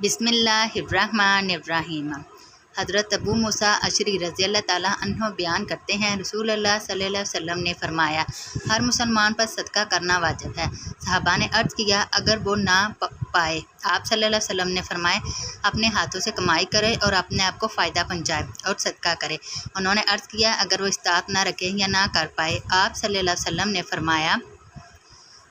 बिस्मिल्लाहिर्रहमानिर्रहीम। हज़रत अबू मूसा अशरी रज़ी अल्लाह ताला अन्हो बयान करते हैं, रसूल अल्लाह सल्लल्लाहु अलैहि वसल्लम ने फरमाया, हर मुसलमान पर सदका करना वाजिब है। सहाबा ने अर्ज़ किया, अगर वो ना पाए? आप सल्लल्लाहु अलैहि वसल्लम ने फरमाया, अपने हाथों से कमाई करे और अपने आप को फ़ायदा पहुँचाए और सदका करे। उन्होंने अर्ज़ किया, अगर वो इस्तात ना रखे या ना कर पाए? आप सल्लल्लाहु अलैहि वसल्लम ने फरमाया,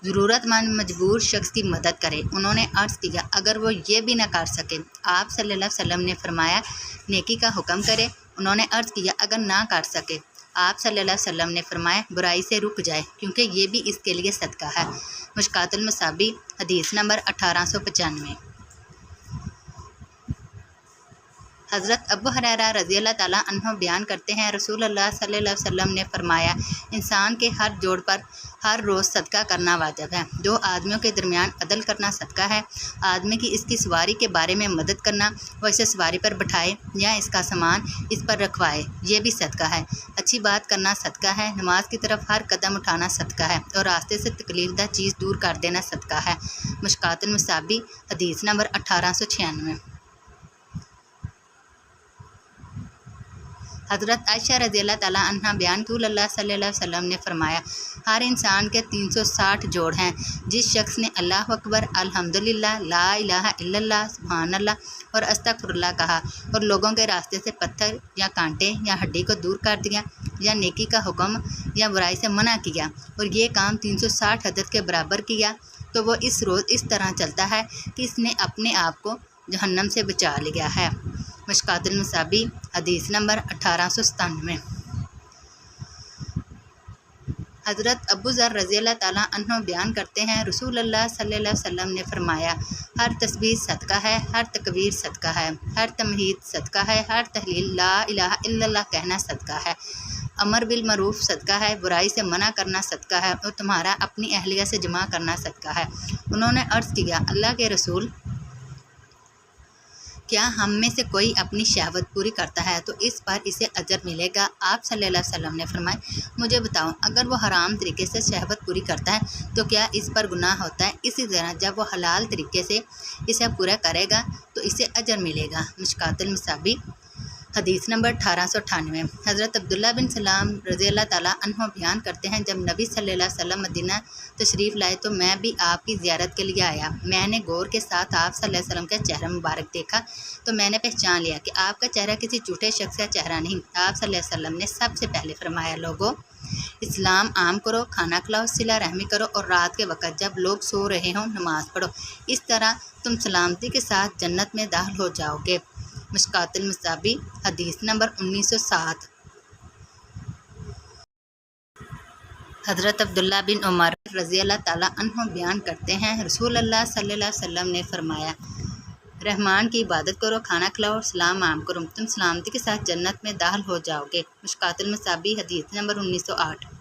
ज़रूरतमंद मजबूर शख्स की मदद करे। उन्होंने अर्ज़ किया, अगर वो ये भी ना कर सके? आप सल्लल्लाहु अलैहि वसल्लम ने फरमाया, नेकी का हुक्म करे। उन्होंने अर्ज़ किया, अगर ना कर सके? आप सल्लल्लाहु अलैहि वसल्लम ने फरमाया, बुराई से रुक जाए, क्योंकि ये भी इसके लिए सदका है। मुश्कातुल मसाबी हदीस नंबर 1895। हज़रत अबू हुरैरा रज़ी अल्लाह ताला अन्हु बयान करते हैं, रसूल अल्लाह सल्लल्लाहु अलैहि वसल्लम ने फरमाया, इंसान के हर जोड़ पर हर रोज़ सदका करना वाजिब है। दो आदमियों के दरमियान अदल करना सदका है। आदमी की इसकी सवारी के बारे में मदद करना, वो इसे सवारी पर बैठाए या इसका सामान इस पर रखवाए, ये भी सदका है। अच्छी बात करना सदका है। नमाज की तरफ हर कदम उठाना सदका है और रास्ते से तकलीफदा चीज़ दूर कर देना सदका है। मुश्कातुल मसाबी हदीस नंबर 1896। हज़रत आयशा रज़ी अल्लाह ताला अन्हा बयान, रसूल अल्लाह सल्लल्लाहु अलैहि वसल्लम ने फरमाया, हर इंसान के 360 जोड़ हैं। जिस शख्स ने अल्लाह अकबर, अल्हम्दुलिल्लाह, ला इलाहा इल्लल्लाह, सुभानअल्लाह और अस्तगफिरुल्लाह कहा और लोगों के रास्ते से पत्थर या कांटे या हड्डी को दूर कर दिया या नेकी का हुक्म या बुराई से मना किया और ये काम 360 हदद के बराबर किया, तो वो इस रोज़ इस तरह चलता है कि इसने अपने आप को जहन्नम से बचा लिया है। मुश्कातुल मसाबी हदीस नंबर 1897। हज़रत अबू ज़र रज़ी अल्लाह ताला अन्हु बयान करते हैं, रसूल अल्लाह सल्लल्लाहु अलैहि वसल्लम ने फरमाया, हर तस्बीह सदका है, हर तकबीर सदका है, हर तमहीद सदका है, हर तहलील ला इलाहा इल्लल्लाह कहना सदका है, अमर बिल मरूफ़ सदका है, बुराई से मना करना सदका है और तुम्हारा अपनी अहलिया से जमा करना सदका है। उन्होंने अर्ज़ किया, अल्लाह के रसूल, क्या हम में से कोई अपनी शहवत पूरी करता है तो इस पर इसे अजर मिलेगा? आप सल्लल्लाहु अलैहि वसल्लम ने फरमाया, मुझे बताओ, अगर वो हराम तरीके से शहवत पूरी करता है तो क्या इस पर गुनाह होता है? इसी तरह जब वो हलाल तरीके से इसे पूरा करेगा तो इसे अजर मिलेगा। मुश्कातुल मसाबी हदीस नंबर 1898। हज़रत अब्दुल्ला बिन सलाम रज़ी अल्लाह ताला अन्हु बयान करते हैं, जब नबी सल्लल्लाहु अलैहि वसल्लम मदीना तशरीफ़ लाए तो मैं भी आपकी ज़ियारत के लिए आया। मैंने गौर के साथ आप सल्लल्लाहु अलैहि वसल्लम का चेहरा मुबारक देखा तो मैंने पहचान लिया कि आपका चेहरा किसी झूठे शख्स का चेहरा नहीं। आप सल्लल्लाहु अलैहि वसल्लम ने सबसे पहले फरमाया, लोगों, इस्लाम आम करो, खाना खिलाओ, सिला रहमी करो और रात के वक़्त जब लोग सो रहे हों नमाज़ पढ़ो। इस तरह तुम सलामती के साथ जन्नत में दाखिल हो जाओगे। मुश्कातुल मसाबी हदीस नंबर 1907। हज़रत अब्दुल्ला बिन उमर रज़ी अल्लाह ताला अन्हु बयान करते हैं, रसूल अल्लाह सल्लल्लाहु अलैहि वसल्लम ने फरमाया, रहमान की इबादत करो, खाना खिलाओ, सलाम आम करो, तुम सलामती के साथ जन्नत में दाखिल हो जाओगे। मुश्कातुल मसाबी हदीस नंबर 1908।